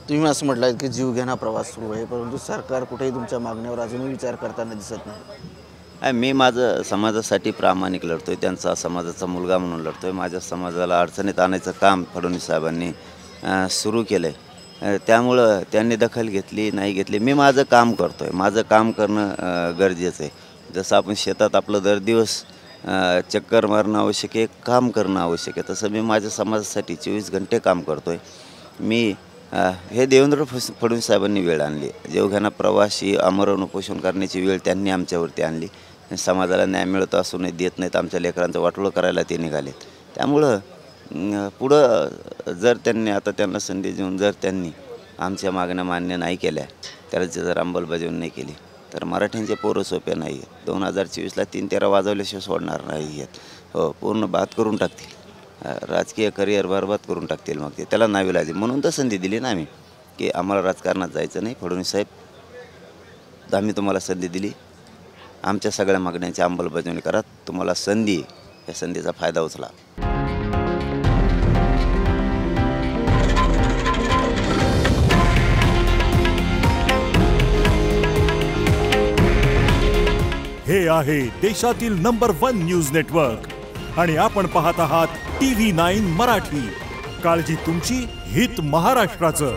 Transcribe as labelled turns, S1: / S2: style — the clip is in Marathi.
S1: तुम्ही असं म्हटलात की जीवघेणा प्रवास सुरू आहे, परंतु सरकार कुठेही तुमच्या मागण्यावर अजूनही विचार करताना दिसत नाही.
S2: मी माझं समाजासाठी प्रामाणिक लढतोय. त्यांचा समाजाचा मुलगा म्हणून लढतोय. माझ्या समाजाला अडचणीत आणायचं काम फडणवीस साहेबांनी सुरू केलं आहे. त्यामुळं त्यांनी दखल घेतली, नाही घेतली. मी माझं काम करतोय. माझं काम करणं गरजेचं आहे. जसं आपण शेतात आपलं दर दिवस चक्कर मारणं आवश्यक आहे, काम करणं आवश्यक आहे. तसं मी माझ्या समाजासाठी 24 घंटे काम करतोय. मी हे देवेंद्र फडणवीस साहेबांनी वेळ आणली. जीवघेणा प्रवास ही आमरण उपोषण करण्याची वेळ त्यांनी आमच्यावरती आणली. समाजाला न्याय मिळत असूनही देत नाहीत. आमच्या लेकरांचं वाटोळं करायला ते निघालेत. त्यामुळं पुढं जर त्यांनी आता त्यांना संधी देऊन जर त्यांनी आमच्या मागण्या मान्य नाही केल्या, त्याची जर अंमलबजावणी नाही केली, तर मराठ्यांचे पोरं सोपे नाही आहेत. 2024ला 3-13 वाजवल्याशिवाय सोडणार नाही आहेत. हो, पूर्ण बाद करून टाकतील. राजकीय करिअर बरबाद करून टाकतील. मग ते त्याला नाईलाज म्हणून तर संधी दिली ना आम्ही, की आम्हाला राजकारणात जायचं नाही. फडणवीस साहेब, आम्ही तुम्हाला संधी दिली. आमच्या सगळ्या मागण्यांची अंमलबजावणी करा. तुम्हाला संधी, या संधीचा फायदा उचला.
S3: हे आहे देशातील नंबर 1 न्यूज नेटवर्क आणि आपण पाहत आहात TV9 मराठी. काळजी तुमची, हित महाराष्ट्राचं.